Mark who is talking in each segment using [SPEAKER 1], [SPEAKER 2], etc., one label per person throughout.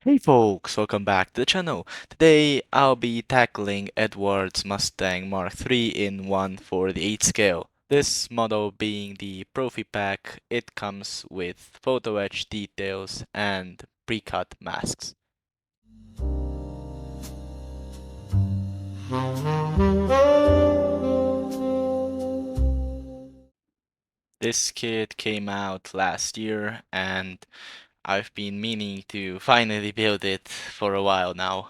[SPEAKER 1] Hey folks, welcome back to the channel. Today I'll be tackling Eduard's Mustang Mark III in 1/48 scale. This model being the Profi pack, it comes with photo etch details and pre-cut masks. This kit came out last year and I've been meaning to finally build it for a while now.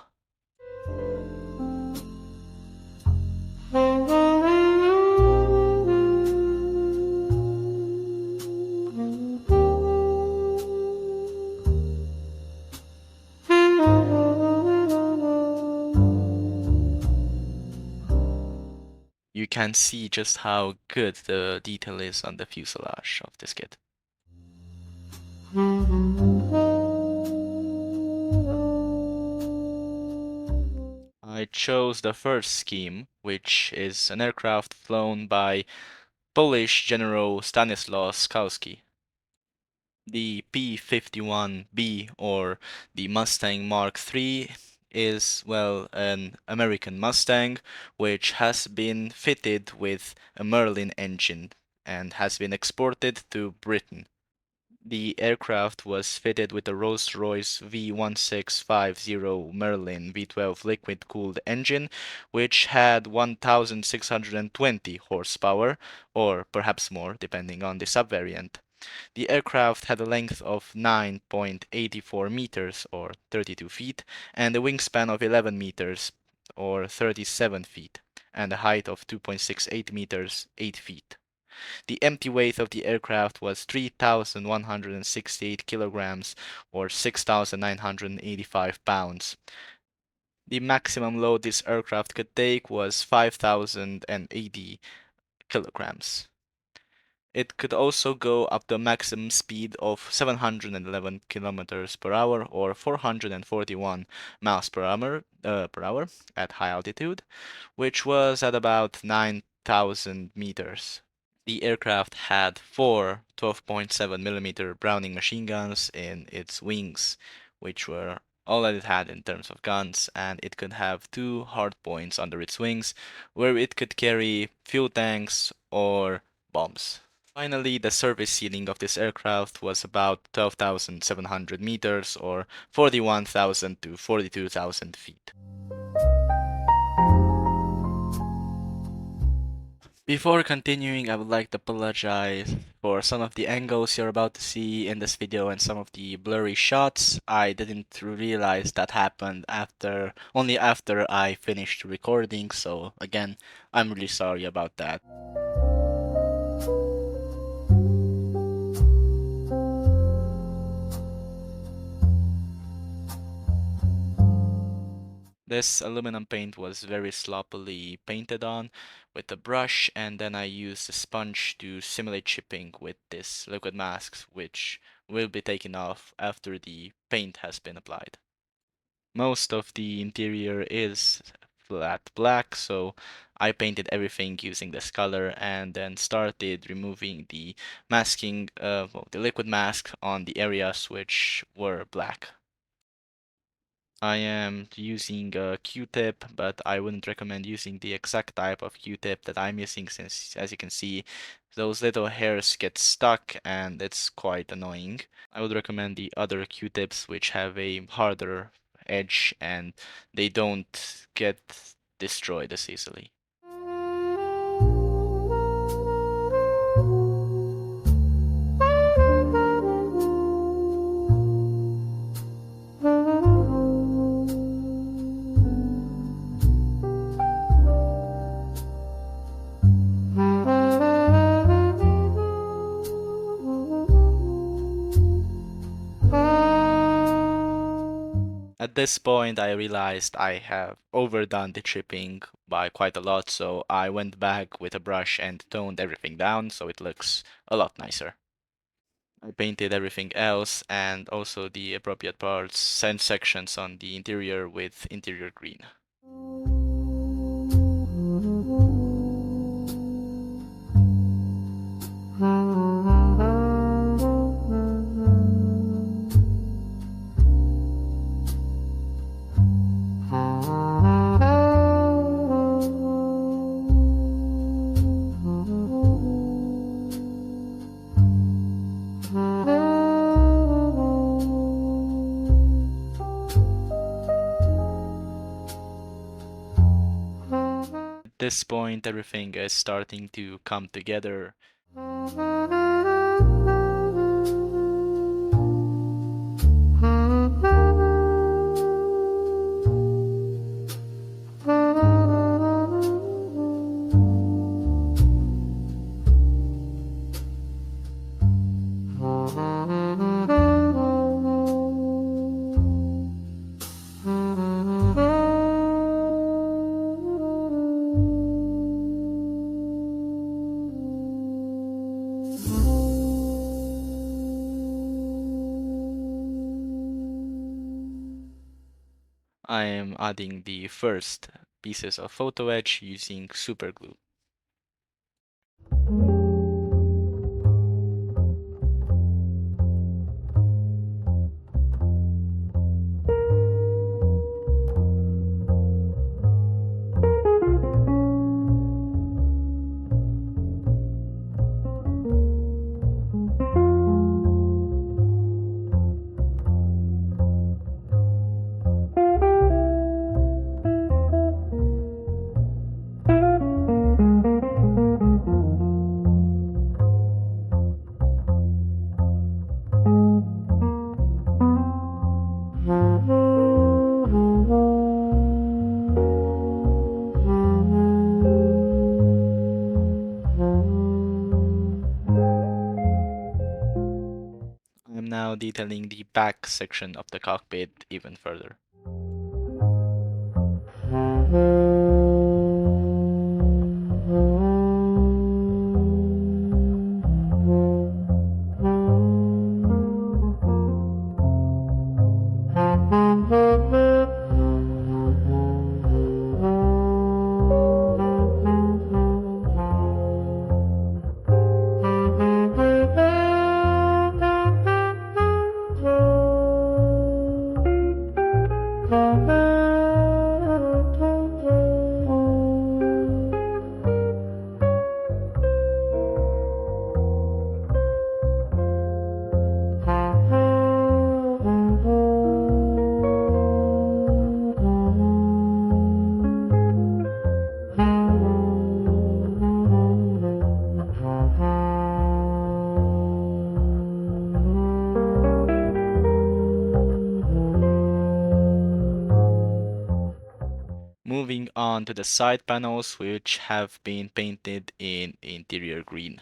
[SPEAKER 1] You can see just how good the detail is on the fuselage of this kit. I chose the first scheme, which is an aircraft flown by Polish General Stanislaw Skalski. The P-51B, or the Mustang Mark III, is, well, an American Mustang which has been fitted with a Merlin engine and has been exported to Britain. The aircraft was fitted with a Rolls-Royce V1650 Merlin V12 liquid-cooled engine, which had 1,620 horsepower, or perhaps more, depending on the subvariant. The aircraft had a length of 9.84 meters, or 32 feet, and a wingspan of 11 meters, or 37 feet, and a height of 2.68 meters, 8 feet. The empty weight of the aircraft was 3,168 kilograms, or 6,985 pounds. The maximum load this aircraft could take was 5,080 kilograms. It could also go up to a maximum speed of 711 kilometers per hour, or 441 miles per hour at high altitude, which was at about 9,000 meters. The aircraft had four 12.7 mm Browning machine guns in its wings, which were all that it had in terms of guns, and it could have two hardpoints under its wings where it could carry fuel tanks or bombs. Finally, the service ceiling of this aircraft was about 12,700 meters, or 41,000 to 42,000 feet. Before continuing, I would like to apologize for some of the angles you're about to see in this video and some of the blurry shots. I didn't realize that happened only after I finished recording, so again, I'm really sorry about that. This aluminum paint was very sloppily painted on with a brush, and then I used a sponge to simulate chipping with this liquid mask, which will be taken off after the paint has been applied. Most of the interior is flat black, so I painted everything using this color and then started removing the the liquid mask on the areas which were black. I am using a Q-tip, but I wouldn't recommend using the exact type of Q-tip that I'm using since, as you can see, those little hairs get stuck and it's quite annoying. I would recommend the other Q-tips which have a harder edge and they don't get destroyed as easily. At this point, I realized I have overdone the chipping by quite a lot, so I went back with a brush and toned everything down so it looks a lot nicer. I painted everything else and also the appropriate parts and sections on the interior with interior green. this point, everything is starting to come together. I am adding the first pieces of photo etch using super glue. I'm now detailing the back section of the cockpit even further. Moving on to the side panels, which have been painted in interior green.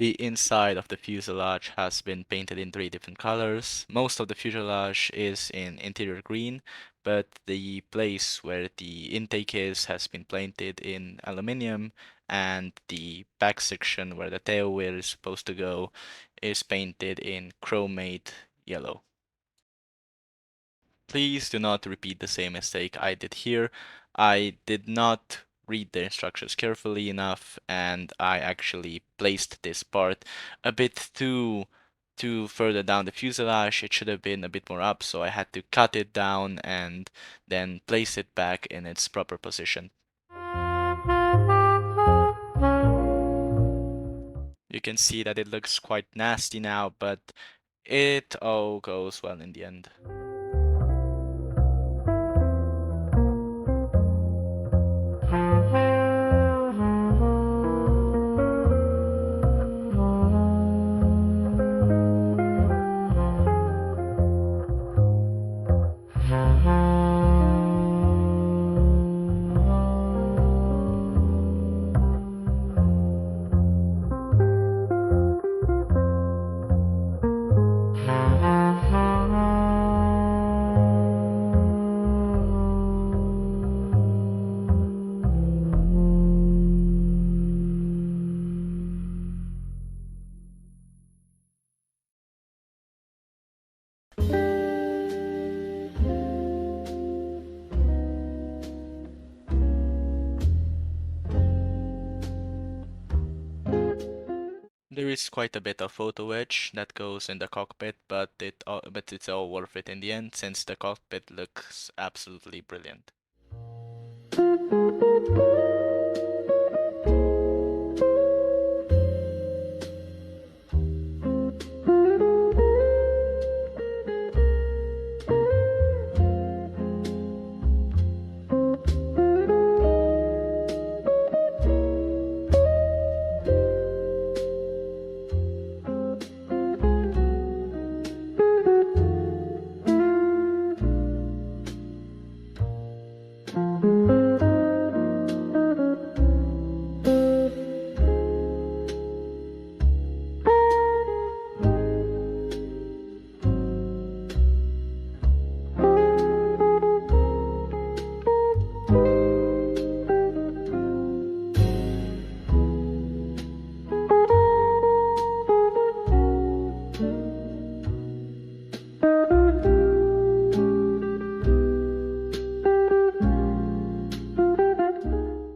[SPEAKER 1] The inside of the fuselage has been painted in 3 different colors. Most of the fuselage is in interior green, but the place where the intake is has been painted in aluminium, and the back section where the tail wheel is supposed to go is painted in chromate yellow. Please do not repeat the same mistake I did here. I did not read the instructions carefully enough, and I actually placed this part a bit too further down the fuselage. It should have been a bit more up, so I had to cut it down and then place it back in its proper position. You can see that it looks quite nasty now, but it all goes well in the end. There is quite a bit of photo edge that goes in the cockpit, but it's all worth it in the end since the cockpit looks absolutely brilliant.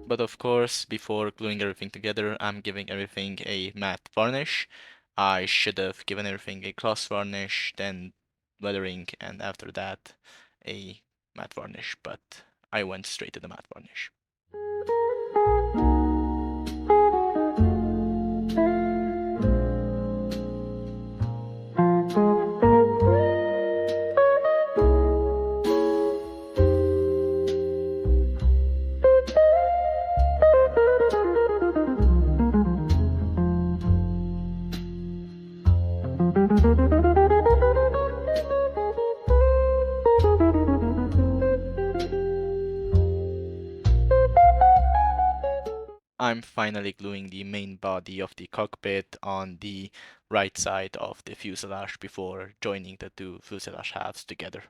[SPEAKER 1] But of course, before gluing everything together, I'm giving everything a matte varnish. I should have given everything a gloss varnish, then weathering, and after that, a matte varnish, but I went straight to the matte varnish. I'm finally gluing the main body of the cockpit on the right side of the fuselage before joining the two fuselage halves together.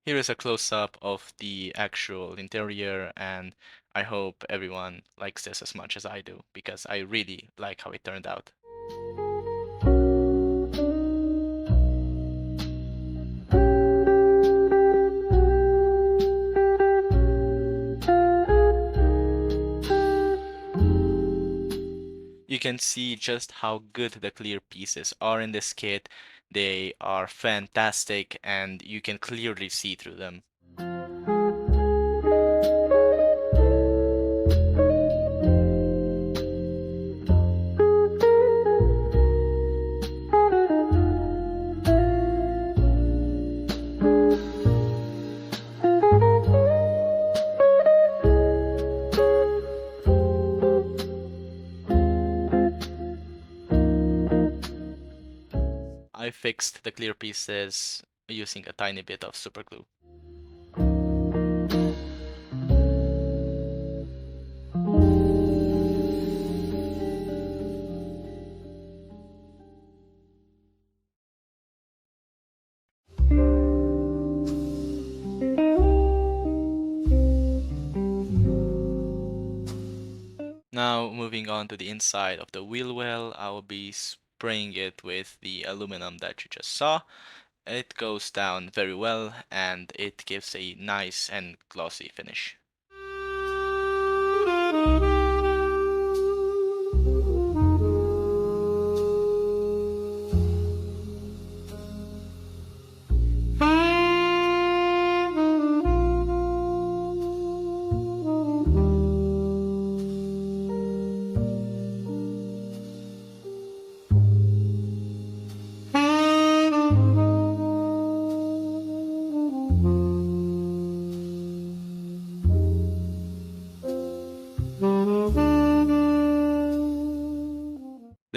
[SPEAKER 1] Here is a close-up of the actual interior, and I hope everyone likes this as much as I do, because I really like how it turned out. You can see just how good the clear pieces are in this kit. They are fantastic and you can clearly see through them. I fixed the clear pieces using a tiny bit of super glue. Now moving on to the inside of the wheel well, I will be spraying it with the aluminum that you just saw. It goes down very well and it gives a nice and glossy finish.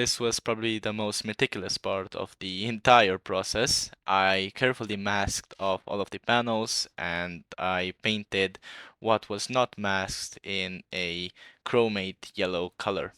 [SPEAKER 1] This was probably the most meticulous part of the entire process. I carefully masked off all of the panels and I painted what was not masked in a chromate yellow color.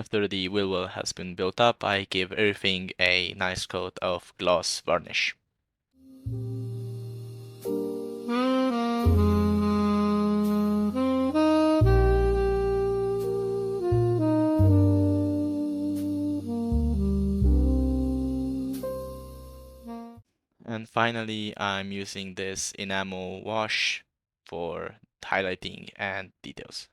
[SPEAKER 1] After the wheel well has been built up, I give everything a nice coat of gloss varnish. And finally, I'm using this enamel wash for highlighting and details.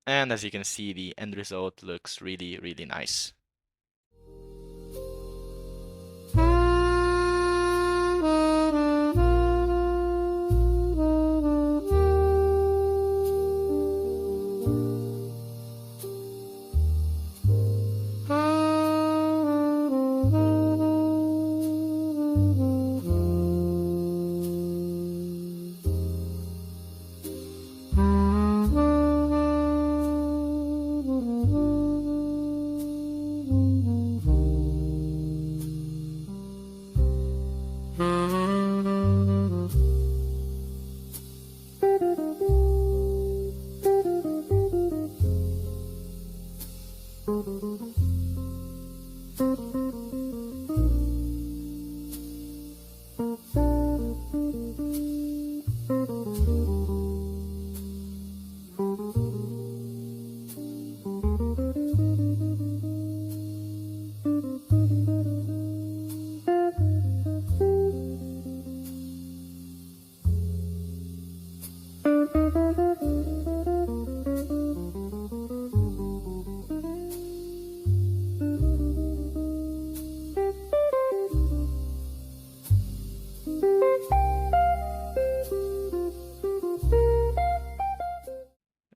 [SPEAKER 1] And as you can see, the end result looks really, really nice.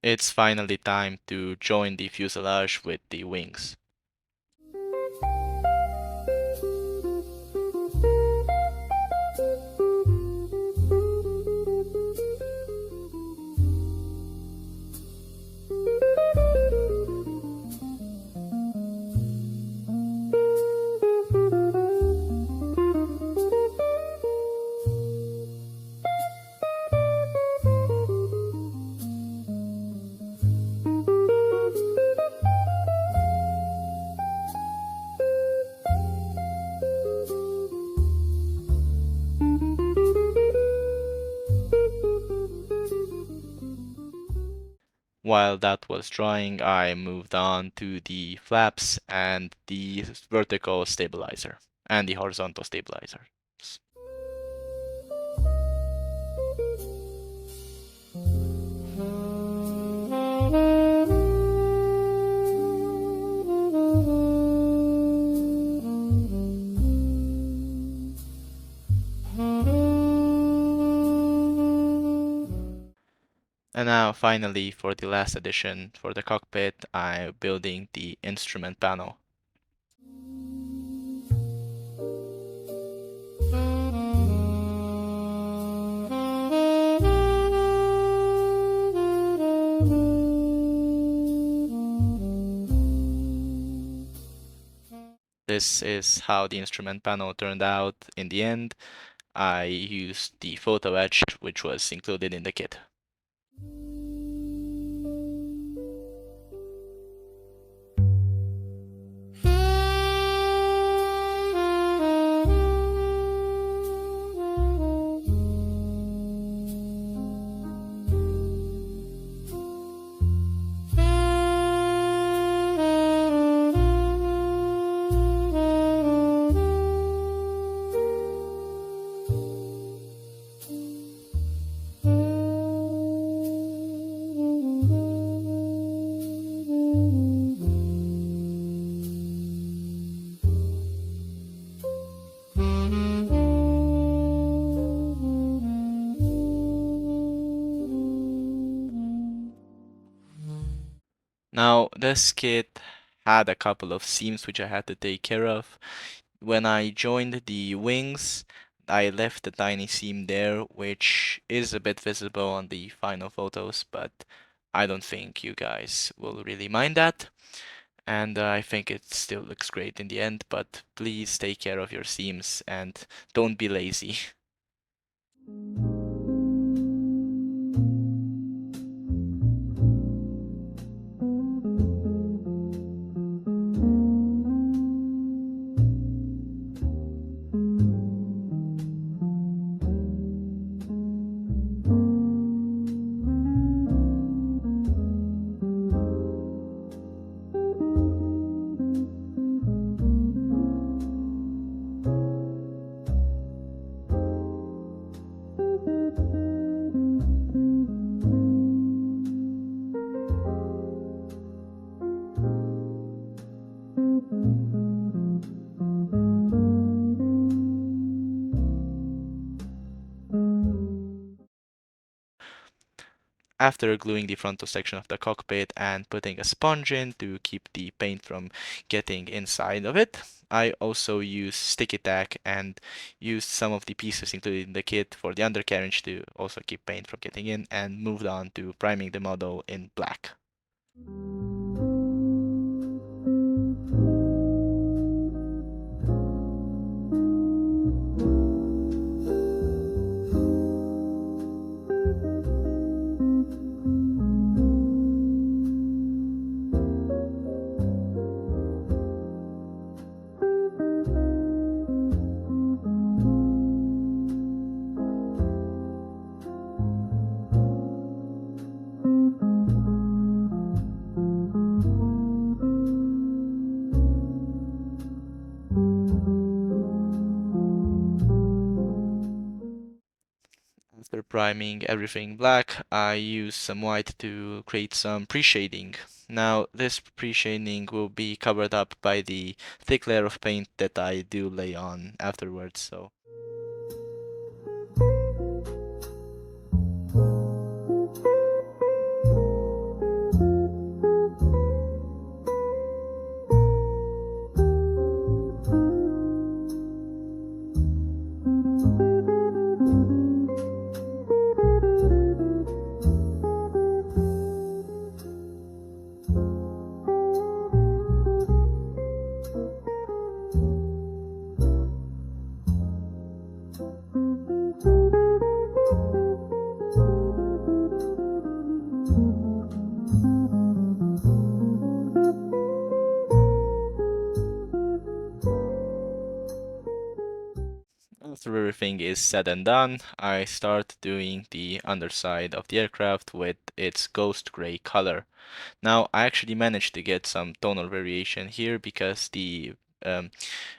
[SPEAKER 1] It's finally time to join the fuselage with the wings. While that was drying, I moved on to the flaps and the vertical stabilizer and the horizontal stabilizer. And now finally for the last addition for the cockpit, I'm building the instrument panel. This is how the instrument panel turned out in the end. I used the photo etch which was included in the kit. Now, this kit had a couple of seams which I had to take care of. When I joined the wings, I left a tiny seam there, which is a bit visible on the final photos, but I don't think you guys will really mind that. And I think it still looks great in the end, but please take care of your seams and don't be lazy. After gluing the frontal section of the cockpit and putting a sponge in to keep the paint from getting inside of it, I also used sticky tack and used some of the pieces included in the kit for the undercarriage to also keep paint from getting in, and moved on to priming the model in black. After priming everything black, I use some white to create some pre-shading. Now, this pre-shading will be covered up by the thick layer of paint that I do lay on afterwards, so. After everything is said and done, I start doing the underside of the aircraft with its ghost gray color. Now, I actually managed to get some tonal variation here um,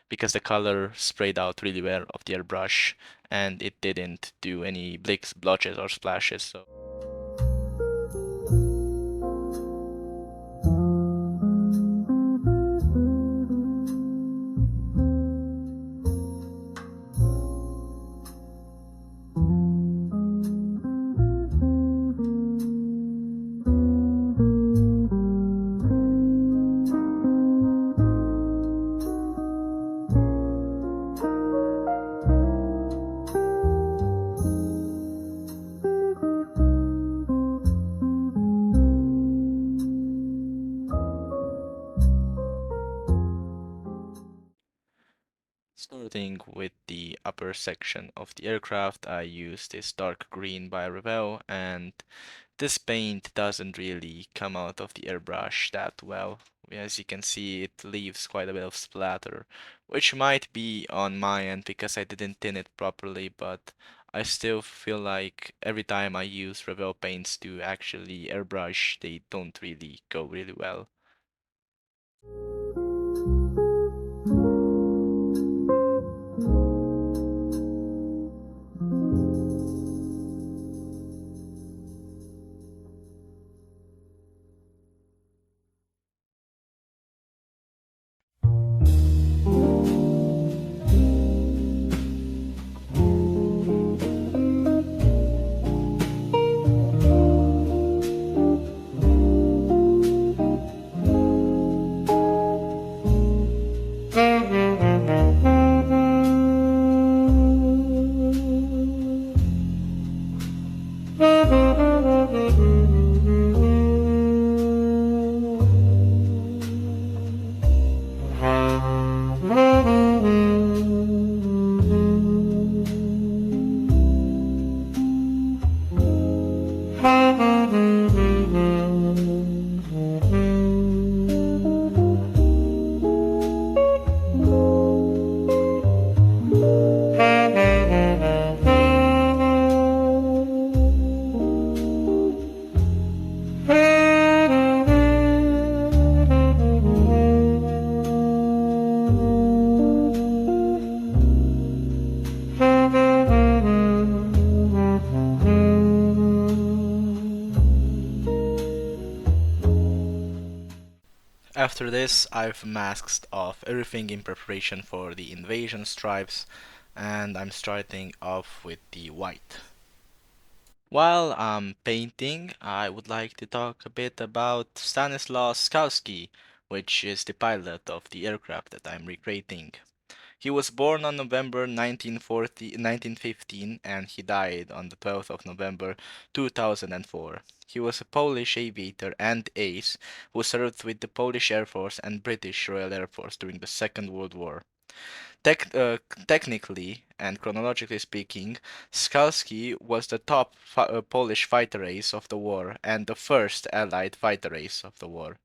[SPEAKER 1] because the color sprayed out really well of the airbrush, and it didn't do any blicks, blotches, or splashes. So. starting with the upper section of the aircraft, I used this dark green by Revell, and this paint doesn't really come out of the airbrush that well. As you can see, it leaves quite a bit of splatter, which might be on my end because I didn't thin it properly, but I still feel like every time I use Revell paints to actually airbrush, they don't really go really well. After this, I've masked off everything in preparation for the invasion stripes, and I'm starting off with the white. While I'm painting, I would like to talk a bit about Stanislaus Skalski, which is the pilot of the aircraft that I'm recreating. He was born on November 1915 and he died on the 12th of November 2004. He was a Polish aviator and ace who served with the Polish Air Force and British Royal Air Force during the Second World War. Technically and chronologically speaking, Skalski was the top Polish fighter ace of the war and the first Allied fighter ace of the war.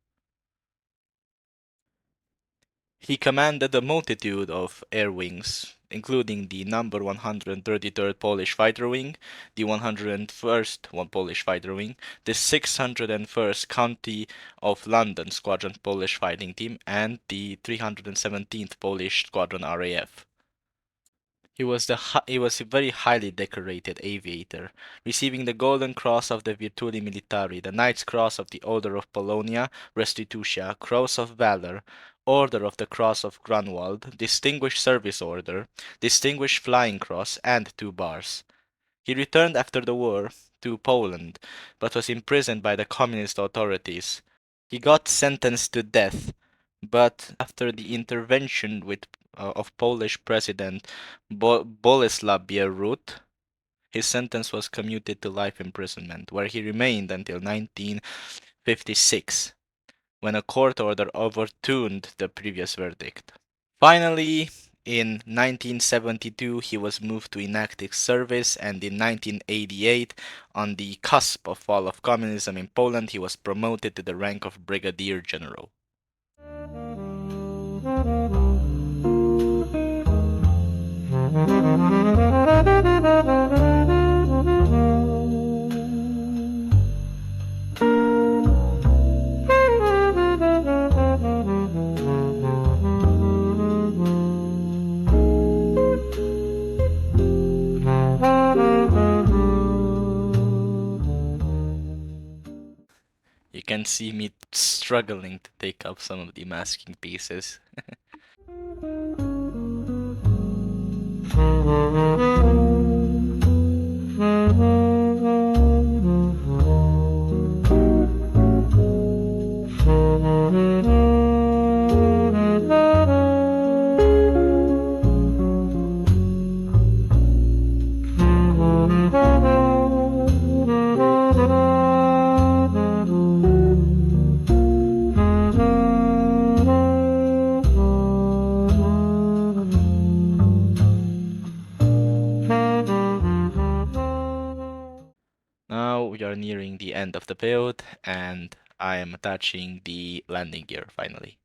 [SPEAKER 1] He commanded a multitude of air wings, including the number 133rd Polish Fighter Wing, the 101st Polish Fighter Wing, the 601st County of London Squadron Polish Fighting Team, and the 317th Polish Squadron RAF. He was a very highly decorated aviator, receiving the Golden Cross of the Virtuli Militari, the Knight's Cross of the Order of Polonia, Restitutia, Cross of Valor, Order of the Cross of Grunwald, Distinguished Service Order, Distinguished Flying Cross, and 2 bars. He returned after the war to Poland, but was imprisoned by the communist authorities. He got sentenced to death, but after the intervention of Polish President Boleslaw Bierut, his sentence was commuted to life imprisonment, where he remained until 1956, when a court order overturned the previous verdict. Finally, in 1972, he was moved to inactive service, and in 1988, on the cusp of fall of communism in Poland, he was promoted to the rank of brigadier general. You can see me struggling to take up some of the masking pieces. we are nearing the end of the build, and I am attaching the landing gear finally.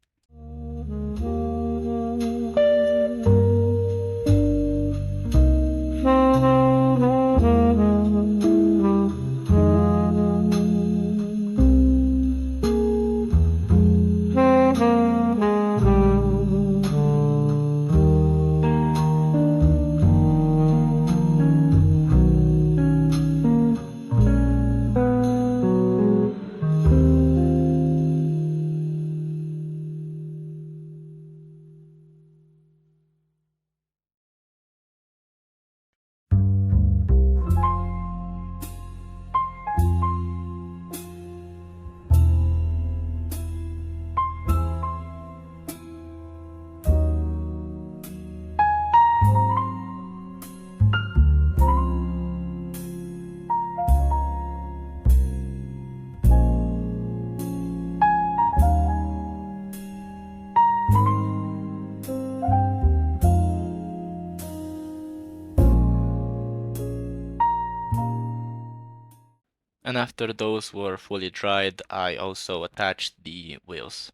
[SPEAKER 1] And after those were fully dried, I also attached the wheels.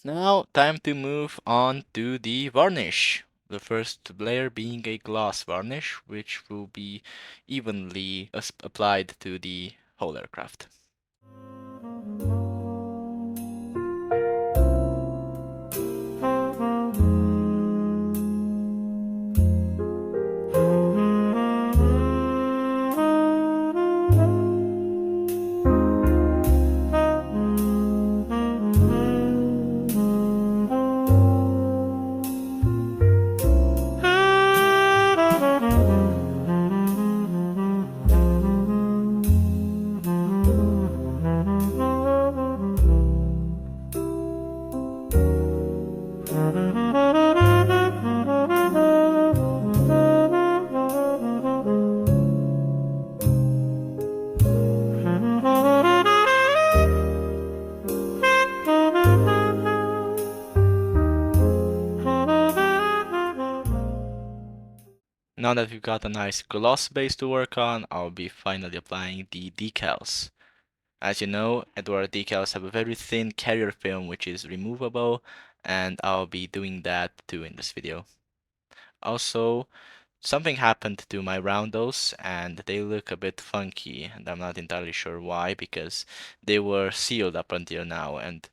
[SPEAKER 1] Now, time to move on to the varnish. The first layer being a gloss varnish, which will be evenly applied to the whole aircraft. Now that we've got a nice gloss base to work on, I'll be finally applying the decals. As you know, Eduard decals have a very thin carrier film which is removable, and I'll be doing that too in this video. Also, something happened to my roundos and they look a bit funky, and I'm not entirely sure why, because they were sealed up until now, and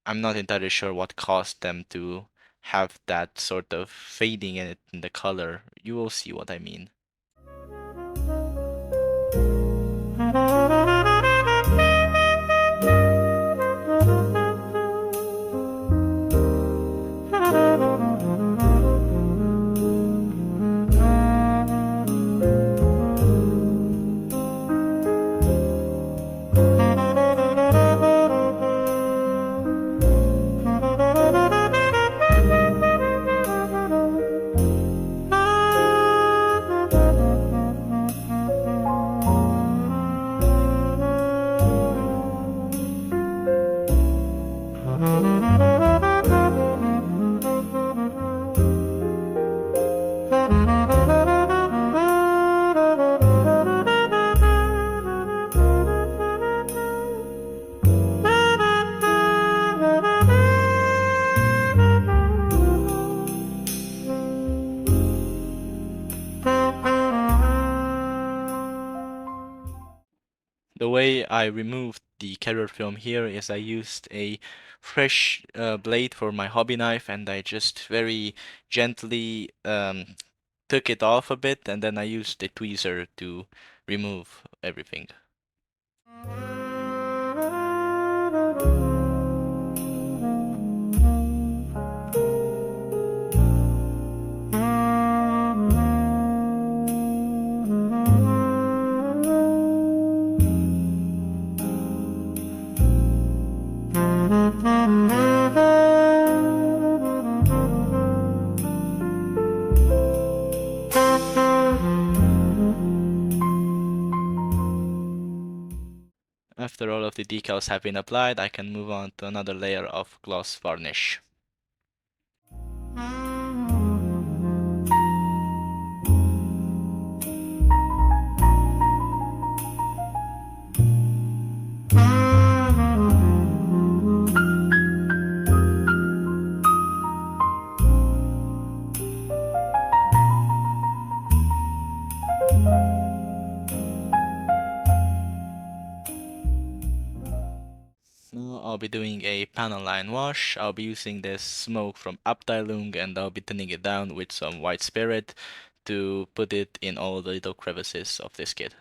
[SPEAKER 1] I'm not entirely sure what caused them to have that sort of fading in it in the color. You will see what I mean. The way I removed the carrier film here is I used a fresh blade for my hobby knife, and I just very gently took it off a bit, and then I used a tweezer to remove everything. decals have been applied, I can move on to another layer of gloss varnish. Now I'll be doing a panel line wash. I'll be using this smoke from Abteilung and I'll be thinning it down with some white spirit to put it in all the little crevices of this kit.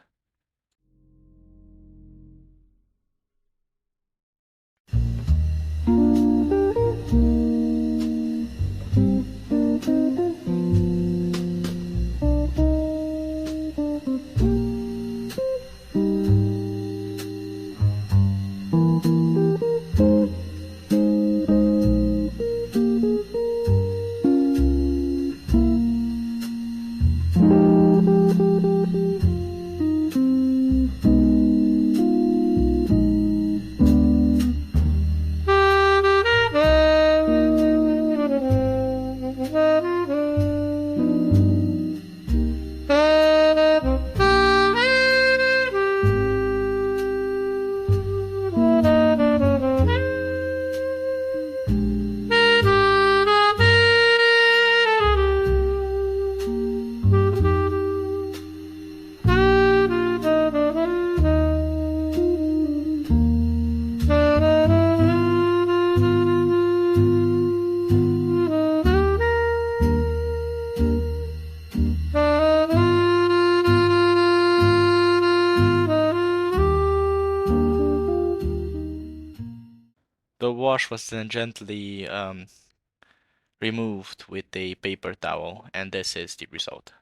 [SPEAKER 1] The wash was then gently removed with a paper towel, and this is the result.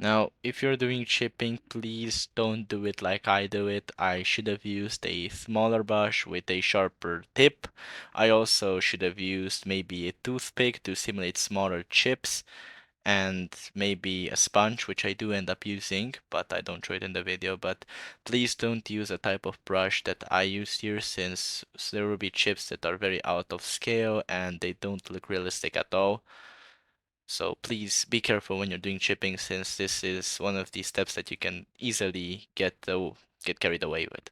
[SPEAKER 1] Now, if you're doing chipping, please don't do it like I do it. I should have used a smaller brush with a sharper tip. I also should have used maybe a toothpick to simulate smaller chips, and maybe a sponge, which I do end up using, but I don't show it in the video. But please don't use a type of brush that I use here, since there will be chips that are very out of scale and they don't look realistic at all. So please be careful when you're doing chipping, since this is one of the steps that you can easily get carried away with.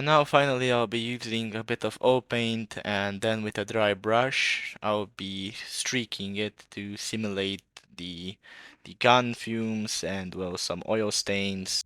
[SPEAKER 1] And now finally I'll be using a bit of oil paint, and then with a dry brush I'll be streaking it to simulate the gun fumes and, well, some oil stains.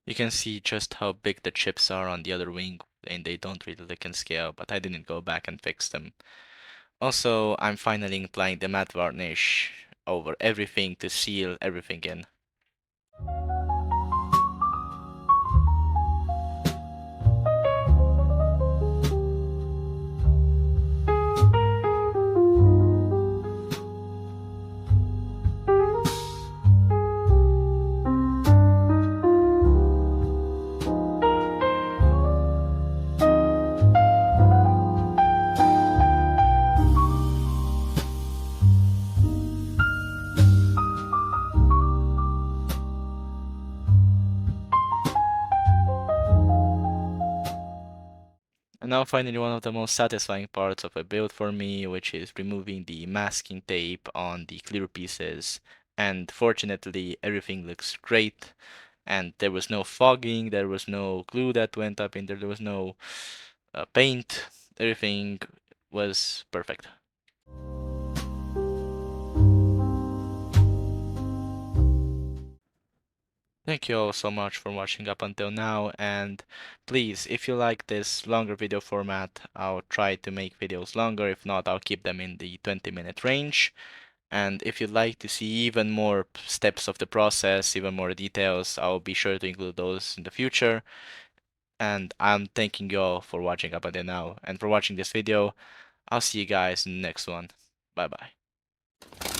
[SPEAKER 1] You can see just how big the chips are on the other wing, and they don't really look in scale, but I didn't go back and fix them. Also, I'm finally applying the matte varnish over everything to seal everything in. And now finally one of the most satisfying parts of a build for me, which is removing the masking tape on the clear pieces. And fortunately everything looks great, and there was no fogging, there was no glue that went up in there, there was no paint, everything was perfect. Thank you all so much for watching up until now, and please, if you like this longer video format, I'll try to make videos longer. If not, I'll keep them in the 20-minute range. And if you'd like to see even more steps of the process, even more details, I'll be sure to include those in the future. And I'm thanking you all for watching up until now, and for watching this video. I'll see you guys in the next one. Bye bye.